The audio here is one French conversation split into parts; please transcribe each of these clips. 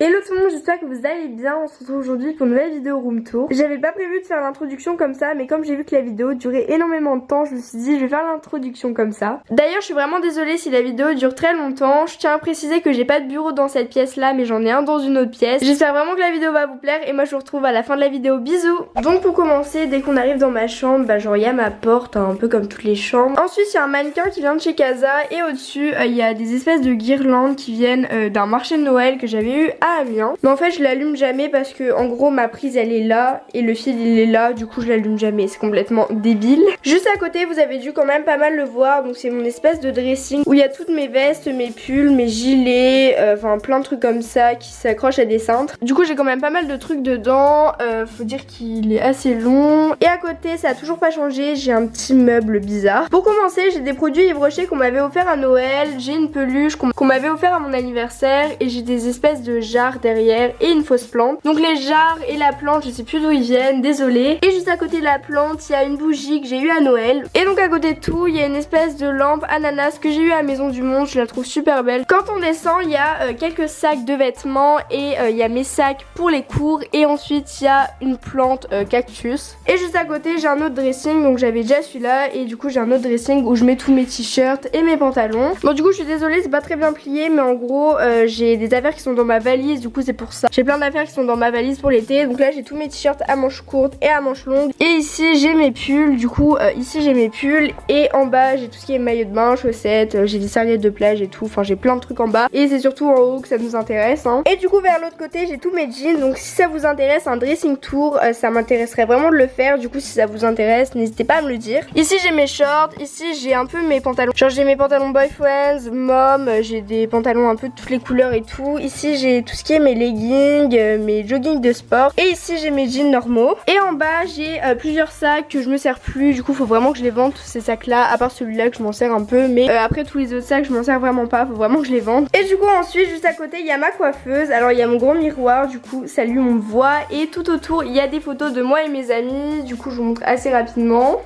Hello tout le monde, j'espère que vous allez bien. On se retrouve aujourd'hui pour une nouvelle vidéo room tour. J'avais pas prévu de faire l'introduction comme ça, mais comme j'ai vu que la vidéo durait énormément de temps, je me suis dit je vais faire l'introduction comme ça. D'ailleurs je suis vraiment désolée si la vidéo dure très longtemps. Je tiens à préciser que j'ai pas de bureau dans cette pièce là, mais j'en ai un dans une autre pièce. J'espère vraiment que la vidéo va vous plaire et moi je vous retrouve à la fin de la vidéo. Bisous. Donc pour commencer, dès qu'on arrive dans ma chambre, genre il y a ma porte, un peu comme toutes les chambres. Ensuite il y a un mannequin qui vient de chez Casa et au-dessus il y a des espèces de guirlandes qui viennent d'un marché de Noël que j'avais eu à Amiens. Mais en fait je l'allume jamais parce que en gros ma prise elle est là et le fil il est là, du coup je l'allume jamais, c'est complètement débile. Juste à côté vous avez dû quand même pas mal le voir, donc c'est mon espèce de dressing où il y a toutes mes vestes, mes pulls, mes gilets, enfin plein de trucs comme ça qui s'accrochent à des cintres. Du coup j'ai quand même pas mal de trucs dedans, faut dire qu'il est assez long. Et à côté ça a toujours pas changé, j'ai un petit meuble bizarre. Pour commencer j'ai des produits Yves Rocher qu'on m'avait offert à Noël, j'ai une peluche qu'on m'avait offert à mon anniversaire et j'ai des espèces de jarres derrière et une fausse plante. Donc les jarres et la plante je sais plus d'où ils viennent, désolée. Et juste à côté de la plante il y a une bougie que j'ai eu à Noël. Et donc à côté de tout il y a une espèce de lampe ananas que j'ai eu à Maison du Monde, je la trouve super belle. Quand on descend il y a quelques sacs de vêtements et il y a mes sacs pour les cours et ensuite il y a une plante cactus. Et juste à côté j'ai un autre dressing, donc j'avais déjà celui-là et du coup j'ai un autre dressing où je mets tous mes t-shirts et mes pantalons. Bon du coup je suis désolée c'est pas très bien plié, mais en gros j'ai des affaires qui sont dans ma valise, du coup c'est pour ça. J'ai plein d'affaires qui sont dans ma valise pour l'été, donc là j'ai tous mes t-shirts à manches courtes et à manches longues. Et ici j'ai mes pulls, du coup ici j'ai mes pulls et en bas j'ai tout ce qui est maillot de bain, chaussettes, j'ai des serviettes de plage et tout, enfin j'ai plein de trucs en bas. Et c'est surtout en haut que ça nous intéresse hein. Et du coup vers l'autre côté j'ai tous mes jeans, donc si ça vous intéresse un dressing tour, ça m'intéresserait vraiment de le faire. Du coup si ça vous intéresse n'hésitez pas à me le dire. Ici j'ai mes shorts, ici j'ai un peu mes pantalons, genre j'ai mes pantalons boyfriends, mom, j'ai des pantalons un peu de toutes les couleurs et tout. Ici j'ai tout ce qui est mes leggings, mes joggings de sport, et ici j'ai mes jeans normaux. Et en bas j'ai plusieurs sacs que je me sers plus, du coup faut vraiment que je les vende tous ces sacs là, à part celui-là que je m'en sers un peu, mais après tous les autres sacs je m'en sers vraiment pas, faut vraiment que je les vende. Et du coup ensuite juste à côté il y a ma coiffeuse, alors il y a mon gros miroir, du coup salut on me voit, et tout autour il y a des photos de moi et mes amis, du coup je vous montre assez rapidement.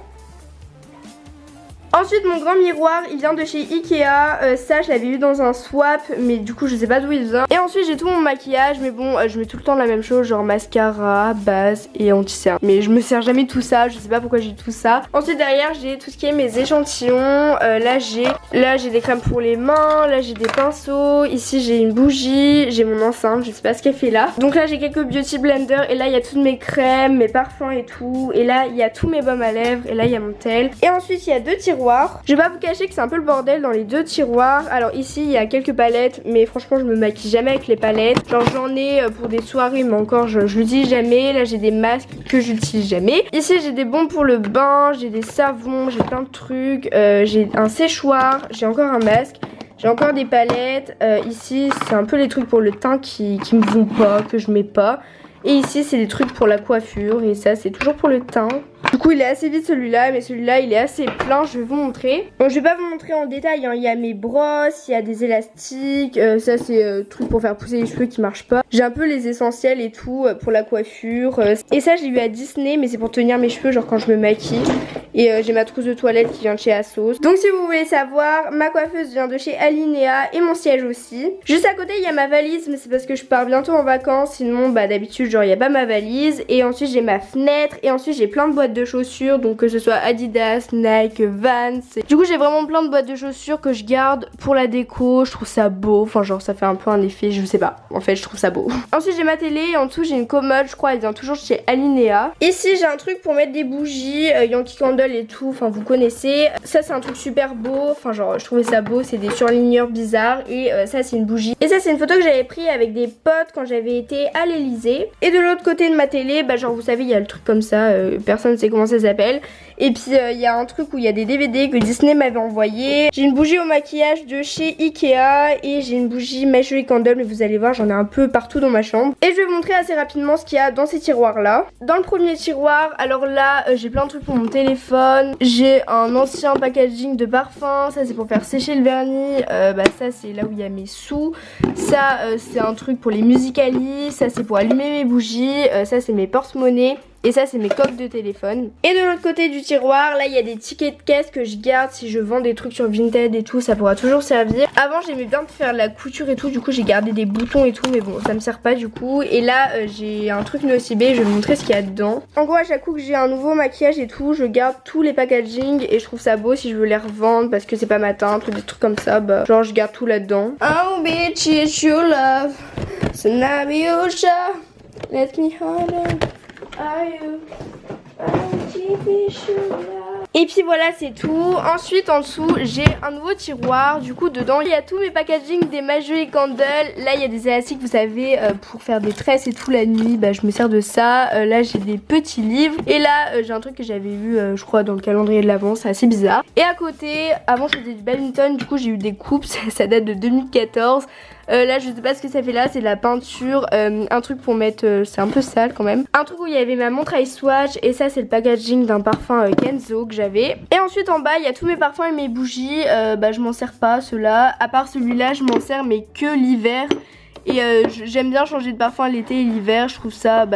Ensuite mon grand miroir il vient de chez Ikea, ça je l'avais eu dans un swap mais du coup je sais pas d'où il vient. Et ensuite j'ai tout mon maquillage, mais bon je mets tout le temps la même chose, genre mascara, base et anti-cerne. Mais je me sers jamais tout ça, je sais pas pourquoi j'ai tout ça. Ensuite derrière j'ai tout ce qui est mes échantillons, là j'ai des crèmes pour les mains, là j'ai des pinceaux, ici j'ai une bougie, j'ai mon enceinte, je sais pas ce qu'elle fait là. Donc là j'ai quelques beauty blenders et là il y a toutes mes crèmes, mes parfums et tout. Et là il y a tous mes baumes à lèvres et là il y a mon tel. Et ensuite il y a deux tiroirs. Je vais pas vous cacher que c'est un peu le bordel dans les deux tiroirs. Alors ici il y a quelques palettes, mais franchement je me maquille jamais avec les palettes. Genre j'en ai pour des soirées, mais encore je l'utilise jamais. Là j'ai des masques que j'utilise jamais. Ici j'ai des bonbons pour le bain, j'ai des savons, j'ai plein de trucs, j'ai un séchoir, j'ai encore un masque. J'ai encore des palettes, ici c'est un peu les trucs pour le teint qui me vont pas, que je mets pas. Et ici c'est des trucs pour la coiffure et ça c'est toujours pour le teint. Du coup il est assez vide celui-là, mais celui-là il est assez plein, je vais vous montrer. Bon je vais pas vous montrer en détail hein. Il y a mes brosses, il y a des élastiques, ça c'est truc pour faire pousser les cheveux qui marchent pas. J'ai un peu les essentiels et tout pour la coiffure. Et ça je l'ai eu à Disney, mais c'est pour tenir mes cheveux genre quand je me maquille. Et j'ai ma trousse de toilette qui vient de chez Asos. Donc si vous voulez savoir, ma coiffeuse vient de chez Alinea et mon siège aussi. Juste à côté il y a ma valise, mais c'est parce que je pars bientôt en vacances. Sinon bah d'habitude genre il n'y a pas ma valise. Et ensuite j'ai ma fenêtre et ensuite j'ai plein de boîtes de chaussures, donc que ce soit Adidas, Nike, Vans. Du coup j'ai vraiment plein de boîtes de chaussures que je garde pour la déco, je trouve ça beau, enfin genre ça fait un peu un effet, je sais pas, en fait je trouve ça beau. Ensuite j'ai ma télé et en dessous j'ai une commode, je crois elle vient toujours chez Alinea. Ici j'ai un truc pour mettre des bougies, Yankee Candle et tout, enfin vous connaissez. Ça c'est un truc super beau, enfin genre je trouvais ça beau, c'est des surligneurs bizarres. Et ça c'est une bougie. Et ça c'est une photo que j'avais prise avec des potes quand j'avais été à l'Elysée. Et de l'autre côté de ma télé, bah genre vous savez il y a le truc comme ça, personne sait comment ça s'appelle. Et puis il y a un truc où il y a des DVD que Disney m'avait envoyé. J'ai une bougie au maquillage de chez Ikea et j'ai une bougie Magic Candle, mais vous allez voir j'en ai un peu partout dans ma chambre. Et je vais vous montrer assez rapidement ce qu'il y a dans ces tiroirs là. Dans le premier tiroir, alors là j'ai plein de trucs pour mon téléphone. J'ai un ancien packaging de parfum, ça c'est pour faire sécher le vernis. Bah ça c'est là où il y a mes sous. Ça c'est un truc pour les Musicali, ça c'est pour allumer mes bougies, ça c'est mes porte-monnaie. Et ça c'est mes coques de téléphone. Et de l'autre côté du tiroir, là il y a des tickets de caisse que je garde si je vends des trucs sur Vinted et tout, ça pourra toujours servir. Avant j'aimais bien faire de la couture et tout, du coup j'ai gardé des boutons et tout, mais bon ça me sert pas du coup. Et là j'ai un truc Nocibé, je vais vous montrer ce qu'il y a dedans. En gros à chaque coup que j'ai un nouveau maquillage et tout, je garde tous les packaging et je trouve ça beau si je veux les revendre parce que c'est pas ma teinte ou des trucs comme ça, bah genre je garde tout là-dedans. Oh bitch it's your love, so now you shall let me hold on. Are you? Et puis voilà c'est tout. Ensuite en dessous j'ai un nouveau tiroir. Du coup dedans il y a tous mes packaging des Majeux et Candle. Là il y a des élastiques vous savez pour faire des tresses et tout la nuit. Bah je me sers de ça. Là j'ai des petits livres. Et là j'ai un truc que j'avais vu je crois dans le calendrier de l'avant. C'est assez bizarre. Et à côté avant je faisais du badminton. Du coup j'ai eu des coupes. Ça date de 2014. Là je sais pas ce que ça fait là, c'est de la peinture, un truc pour mettre, c'est un peu sale quand même. Un truc où il y avait ma montre Ice Watch et ça c'est le packaging d'un parfum Kenzo que j'avais. Et ensuite en bas il y a tous mes parfums et mes bougies, bah je m'en sers pas ceux-là, à part celui-là je m'en sers mais que l'hiver. Et j'aime bien changer de parfum l'été et l'hiver, je trouve ça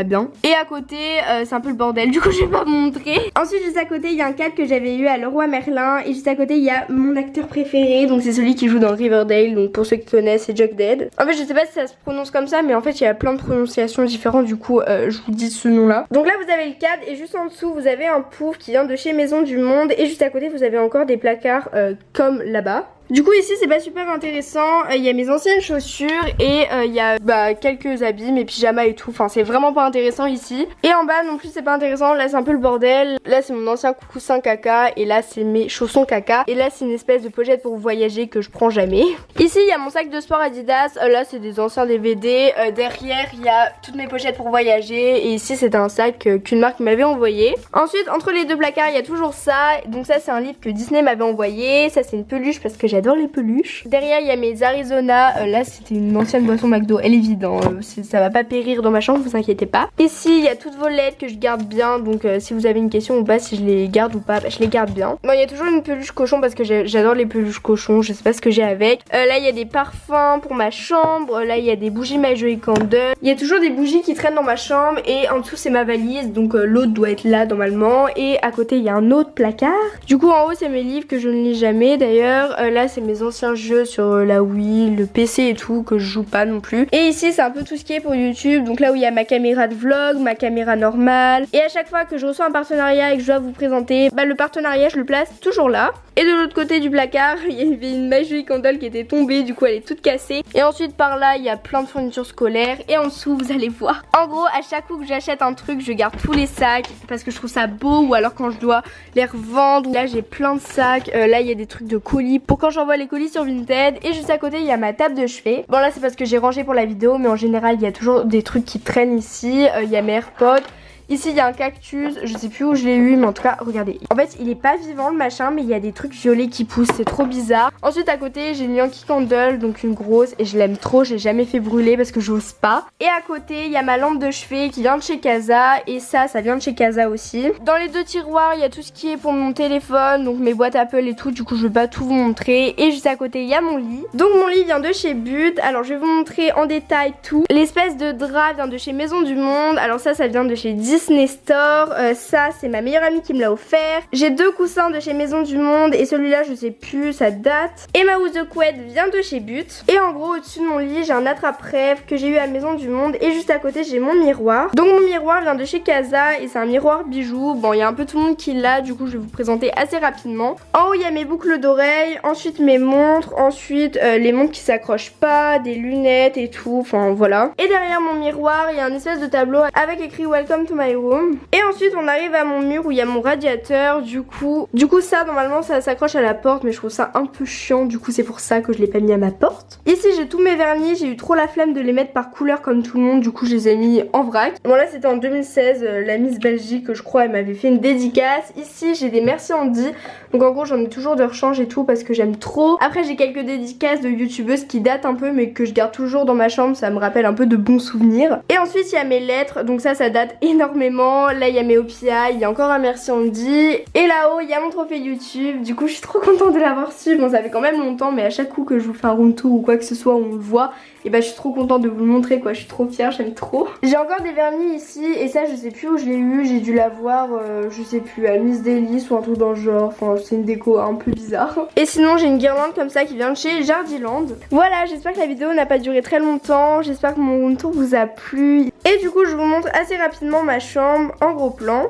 bien. Et à côté c'est un peu le bordel, du coup je vais pas vous montrer. Ensuite juste à côté il y a un cadre que j'avais eu à Leroy Merlin. Et juste à côté il y a mon acteur préféré, donc c'est celui qui joue dans Riverdale. Donc pour ceux qui connaissent c'est Jughead. En fait je sais pas si ça se prononce comme ça, mais en fait il y a plein de prononciations différentes. Du coup je vous dis ce nom là. Donc là vous avez le cadre et juste en dessous vous avez un pouf qui vient de chez Maison du Monde. Et juste à côté vous avez encore des placards comme là-bas. Du coup ici c'est pas super intéressant, il y a mes anciennes chaussures et il y a quelques habits, mes pyjamas et tout, enfin c'est vraiment pas intéressant ici. Et en bas non plus c'est pas intéressant, là c'est un peu le bordel, là c'est mon ancien coussin caca et là c'est mes chaussons caca. Et là c'est une espèce de pochette pour voyager que je prends jamais. Ici il y a mon sac de sport Adidas, là c'est des anciens DVD, derrière il y a toutes mes pochettes pour voyager. Et ici c'est un sac qu'une marque m'avait envoyé. Ensuite entre les deux placards il y a toujours ça, donc ça c'est un livre que Disney m'avait envoyé, ça c'est une peluche parce que j'adore les peluches. Derrière il y a mes Arizona, là c'était une ancienne boisson McDo, elle est vide hein. Ça va pas périr dans ma chambre, vous inquiétez pas. Ici il y a toutes vos lettres que je garde bien, donc si vous avez une question ou pas si je les garde ou pas, bah, je les garde bien. Bon il y a toujours une peluche cochon parce que j'adore les peluches cochons, je sais pas ce que j'ai avec. Là il y a des parfums pour ma chambre, là il y a des bougies Majeux et Candle. Il y a toujours des bougies qui traînent dans ma chambre et en dessous c'est ma valise, donc l'autre doit être là normalement. Et à côté il y a un autre placard. Du coup en haut c'est mes livres que je ne lis jamais d'ailleurs, là c'est mes anciens jeux sur la Wii, le PC et tout que je joue pas non plus. Et ici c'est un peu tout ce qui est pour YouTube, donc là où il y a ma caméra de vlog, ma caméra normale. Et à chaque fois que je reçois un partenariat et que je dois vous présenter, bah le partenariat je le place toujours là. Et de l'autre côté du placard il y avait une Majeux et Candle qui était tombée, du coup elle est toute cassée. Et ensuite par là il y a plein de fournitures scolaires. Et en dessous vous allez voir, en gros à chaque coup que j'achète un truc je garde tous les sacs parce que je trouve ça beau, ou alors quand je dois les revendre. Là j'ai plein de sacs, là il y a des trucs de colis pour quand j'envoie les colis sur Vinted. Et juste à côté il y a ma table de chevet. Bon là c'est parce que j'ai rangé pour la vidéo, mais en général il y a toujours des trucs qui traînent ici. Il y a mes AirPods. Ici il y a un cactus, je sais plus où je l'ai eu, mais en tout cas regardez. En fait il est pas vivant le machin, mais il y a des trucs violets qui poussent, c'est trop bizarre. Ensuite à côté j'ai une Yankee Candle, donc une grosse, et je l'aime trop, je l'ai jamais fait brûler parce que j'ose pas. Et à côté il y a ma lampe de chevet qui vient de chez Casa, et ça vient de chez Casa aussi. Dans les deux tiroirs il y a tout ce qui est pour mon téléphone, donc mes boîtes Apple et tout, du coup je vais pas tout vous montrer. Et juste à côté il y a mon lit. Donc mon lit vient de chez But, alors je vais vous montrer en détail tout. L'espèce de drap vient de chez Maison du Monde, alors ça vient de chez Disney Store, ça c'est ma meilleure amie qui me l'a offert. J'ai deux coussins de chez Maison du Monde et celui-là je sais plus, ça date. Et ma housse de couette vient de chez But. Et en gros au-dessus de mon lit j'ai un attrape-rêve que j'ai eu à Maison du Monde. Et juste à côté j'ai mon miroir. Donc mon miroir vient de chez Casa et c'est un miroir bijou. Bon il y a un peu tout le monde qui l'a, du coup je vais vous présenter assez rapidement. En haut il y a mes boucles d'oreilles, ensuite mes montres, ensuite les montres qui s'accrochent pas, des lunettes et tout, enfin voilà. Et derrière mon miroir il y a un espèce de tableau avec écrit Welcome to my room. Et ensuite on arrive à mon mur où il y a mon radiateur. Du coup ça normalement ça s'accroche à la porte, mais je trouve ça un peu chiant, du coup c'est pour ça que je l'ai pas mis à ma porte. Ici j'ai tous mes vernis, j'ai eu trop la flemme de les mettre par couleur comme tout le monde, du coup je les ai mis en vrac. Bon là c'était en 2016, la Miss Belgique je crois elle m'avait fait une dédicace. Ici j'ai des Merci Andy, donc en gros j'en ai toujours de rechange et tout parce que j'aime trop. Après j'ai quelques dédicaces de youtubeuses qui datent un peu mais que je garde toujours dans ma chambre, ça me rappelle un peu de bons souvenirs. Et Et ensuite il y a mes lettres, donc ça date énormément. Là il y a mes OPI, il y a encore un merci Andy. Et là-haut il y a mon trophée YouTube. Du coup je suis trop contente de l'avoir su. Bon ça fait quand même longtemps, mais à chaque coup que je vous fais un room tour ou quoi que ce soit où on le voit, et bah je suis trop contente de vous le montrer quoi. Je suis trop fière, j'aime trop. J'ai encore des vernis ici et ça je sais plus où je l'ai eu. J'ai dû l'avoir je sais plus à Miss Daily ou un truc dans le genre. Enfin c'est une déco un peu bizarre. Et sinon j'ai une guirlande comme ça qui vient de chez Jardiland. Voilà, j'espère que la vidéo n'a pas duré très longtemps. J'espère que mon room tour vous a plu. Et du coup je vous montre assez rapidement ma chambre en gros plan.